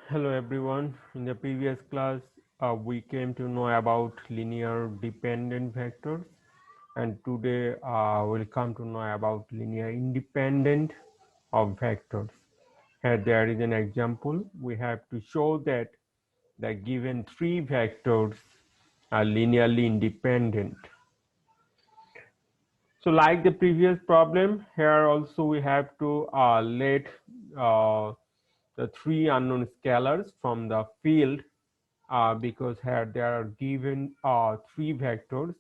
Hello everyone. In the previous class, we came to know about linear dependent vectors, and today we'll come to know about linear independent of vectors. Here there is an example. We have to show that the given three vectors are linearly independent. So like the previous problem, here also we have to let uh, the three unknown scalars from the field because here there are given three vectors,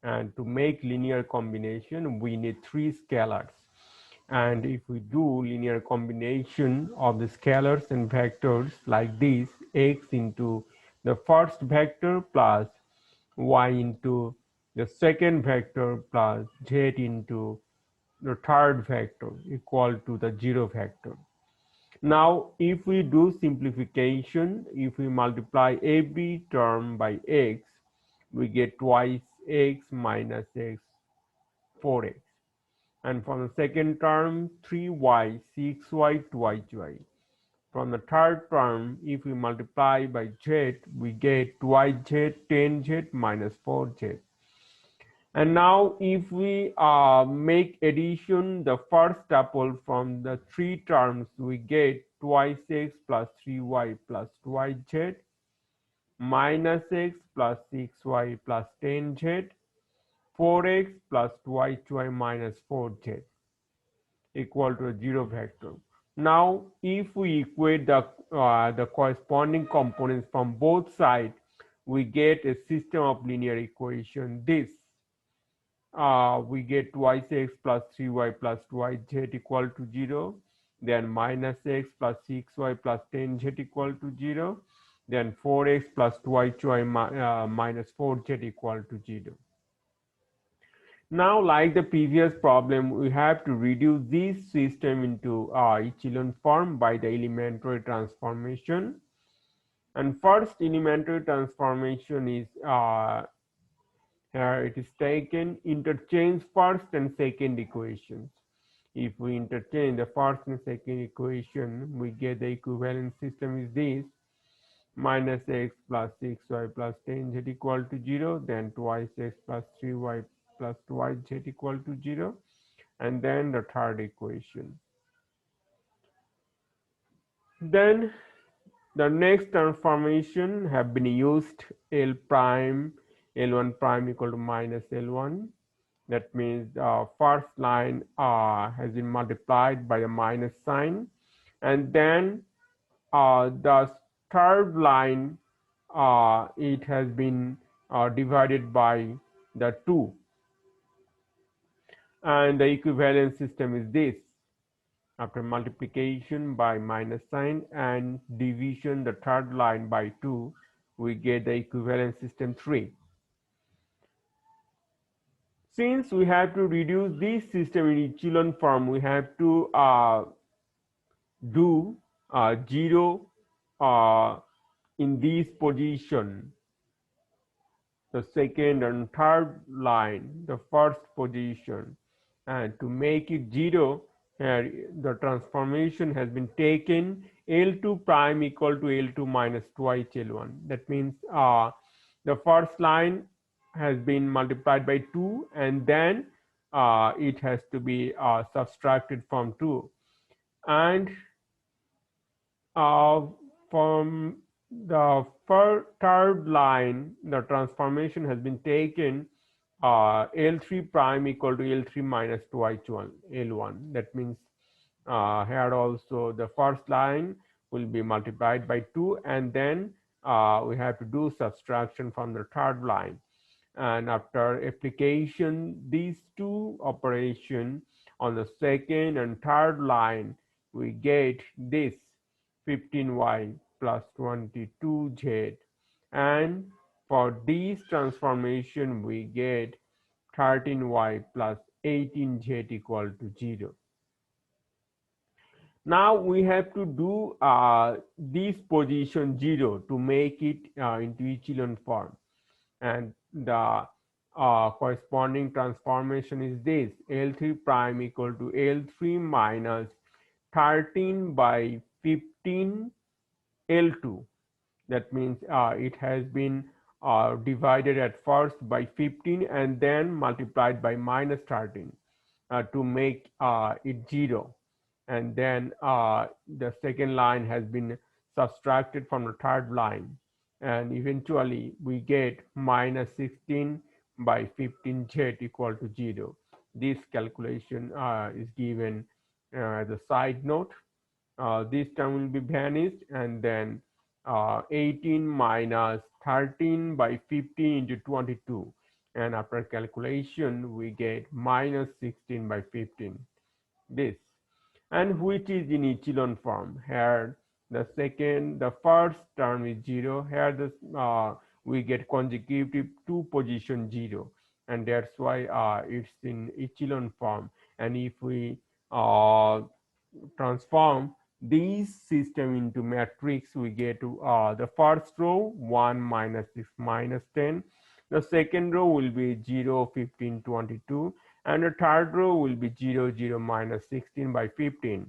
and to make linear combination we need three scalars. And if we do linear combination of the scalars and vectors like this, x into the first vector plus y into the second vector plus z into the third vector equal to the zero vector. Now, if we do simplification, if we multiply every term by x, we get twice x minus x, 4x. And from the second term, 3y, 6y, twice y. From the third term, if we multiply by z, we get twice z, 10z minus 4z. And now if we make addition the first tuple from the three terms, we get twice x plus 3y plus twice z minus x plus 6y plus 10z, 4x plus twice y minus 4z equal to a zero vector. Now if we equate the corresponding components from both sides, we get a system of linear equation. We get twice x plus 3y plus twice z equal to 0, then minus x plus 6y plus 10z equal to 0, then 4x plus twice y minus 4z equal to 0. Now, like the previous problem, we have to reduce this system into echelon form by the elementary transformation. And first elementary transformation is here it is taken interchange first and second equations. If we interchange the first and second equation, we get the equivalent system is this: minus x plus 6y plus 10z equal to 0, then twice x plus 3y plus twice z equal to 0, and then the third equation. Then the next transformation have been used: L prime, L1 prime equal to minus L1. That means first line has been multiplied by a minus sign, and then the third line it has been divided by the 2, and the equivalent system is this: after multiplication by minus sign and division the third line by 2, we get the equivalent system 3. Since we have to reduce this system in echelon form, we have to do 0 in this position, the second and third line, the first position, and to make it 0, here the transformation has been taken L2 prime equal to L2 minus twice L1. That means the first line has been multiplied by 2, and then it has to be subtracted from 2, and from the third line, the transformation has been taken L3 prime equal to L3 minus twice L1. That means here also the first line will be multiplied by 2, and then we have to do subtraction from the third line. And after application these two operations on the second and third line, we get this: 15y plus 22z, and for this transformation we get 13y plus 18z equal to 0. Now we have to do this position 0 to make it into echelon form, and the corresponding transformation is this: L3 prime equal to L3 minus 13 by 15 L2. That means it has been divided at first by 15 and then multiplied by minus 13 to make it 0. And then the second line has been subtracted from the third line. And eventually we get minus 16 by 15z equal to 0. This calculation is given as a side note. This term will be vanished, and then 18 minus 13 by 15 into 22, and after calculation we get minus 16 by 15, this, and which is in echelon form. Here the first term is 0. Here we get consecutive two position 0, and that's why it's in echelon form. And if we uh, transform these system into matrix, we get to the first row 1 minus 6 minus 10, the second row will be 0 15 22, and the third row will be 0 0 minus 16 by 15,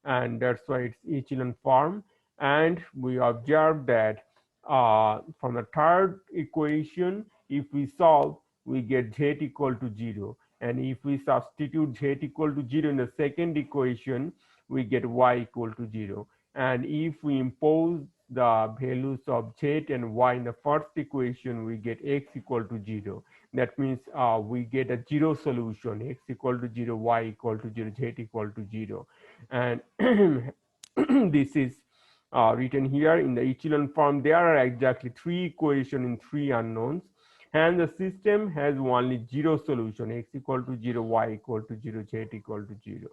and that's why it's echelon form. And we observe that from the third equation, if we solve, we get z equal to 0, and if we substitute z equal to 0 in the second equation, we get y equal to 0. And if we impose the values of z and y in the first equation, we get x equal to 0. That means we get a 0 solution, x equal to 0, y equal to 0, z equal to 0. And this is written here in the echelon form. There are exactly three equations in three unknowns, and the system has only 0 solution, x equal to 0, y equal to 0, z equal to 0.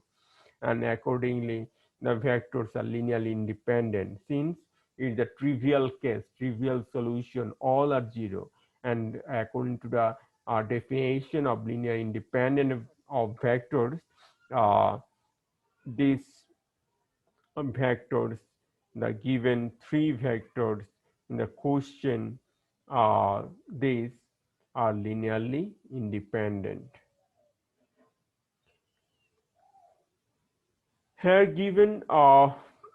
And accordingly the vectors are linearly independent. Since it's a trivial case, trivial solution, all are 0, and according to the definition of linear independent of vectors, uh, these vectors, the given three vectors in the question, these are linearly independent. Here given a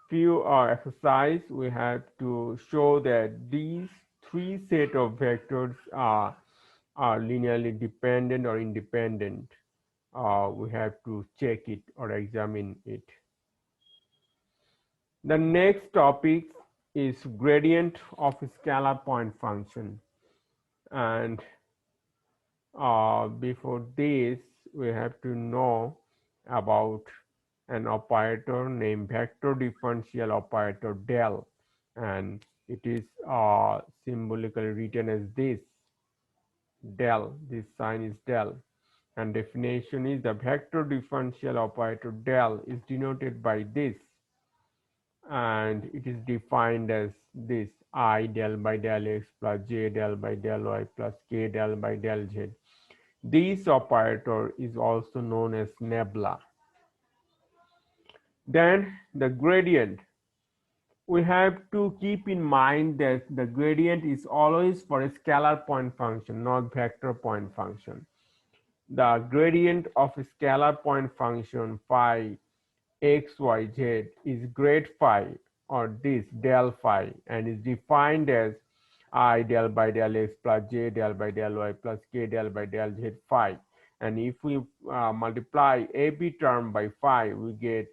few exercise, we have to show that these three set of vectors are linearly dependent or independent. We have to check it or examine it. The next topic is gradient of a scalar point function. And before this, we have to know about an operator named vector differential operator del, and it is symbolically written as this del. This sign is del, and definition is the vector differential operator del is denoted by this, and it is defined as this: I del by del x plus j del by del y plus k del by del z. This operator is also known as nebula. Then the gradient. We have to keep in mind that the gradient is always for a scalar point function, not vector point function. The gradient of a scalar point function phi x, y, z is grad phi, or this del phi, and is defined as I del by del x plus j del by del y plus k del by del z phi. And if we multiply every term by phi, we get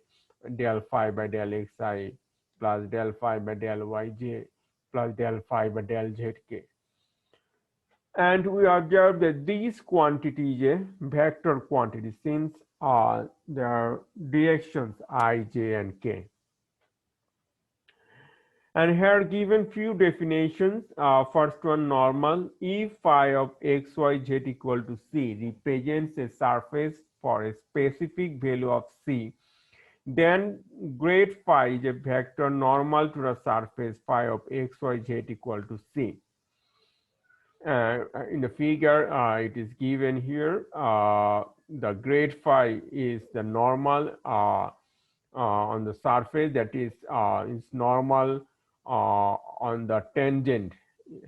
del phi by del xi plus del phi by del yj plus del phi by del zk. And we observe that these quantities are vector quantities, since their directions I, j, and k. And here given few definitions. First one, normal. If phi of x, y, z equal to c represents a surface for a specific value of c, then grad phi is a vector normal to the surface phi of x, y, z equal to c. In the figure, it is given here. The grad phi is the normal on the surface, that is normal on the tangent.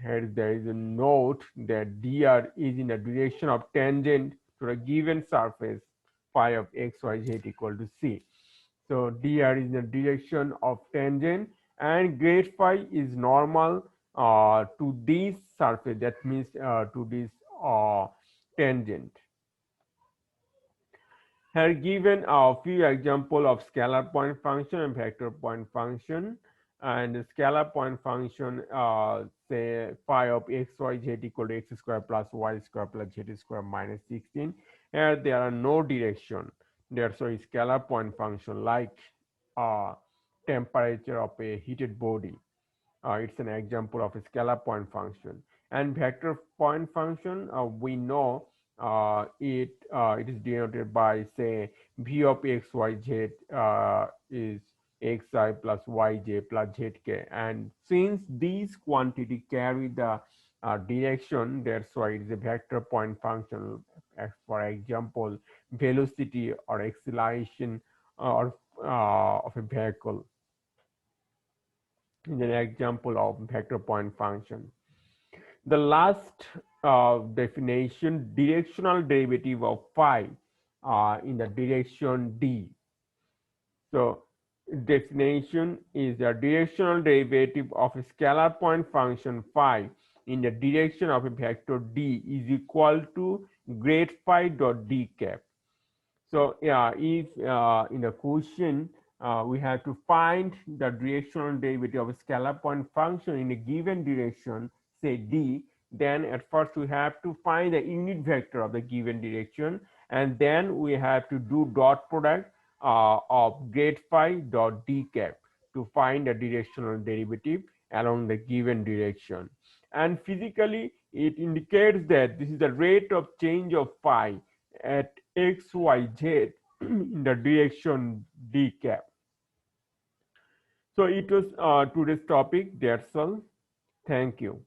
Here there is a note that dr is in the direction of tangent to a given surface phi of x, y, z equal to c. So dr is in the direction of tangent, and grade phi is normal to this surface, that means to this uh, tangent. Here given a few example of scalar point function and vector point function. And the scalar point function, say phi of x, y, z equal to x square plus y square plus z square minus 16. Here there are no direction. There's a scalar point function like uh, temperature of a heated body. It's an example of a scalar point function. And vector point function, we know it is denoted by, say, v of x y z is xi plus yj plus zk. And since these quantity carry the direction, that's why it is a vector point function. For example, velocity or acceleration or of a vehicle is an example of vector point function. The last definition, directional derivative of phi in the direction d. So definition is the directional derivative of a scalar point function phi in the direction of a vector d is equal to grade phi dot d cap. So yeah, if in the question we have to find the directional derivative of a scalar point function in a given direction, say d, then at first we have to find the unit vector of the given direction, and then we have to do dot product of grade phi dot d cap to find the directional derivative along the given direction. And physically, it indicates that this is the rate of change of phi at x, y, z in the direction d cap. So it was today's topic. That's all. Thank you.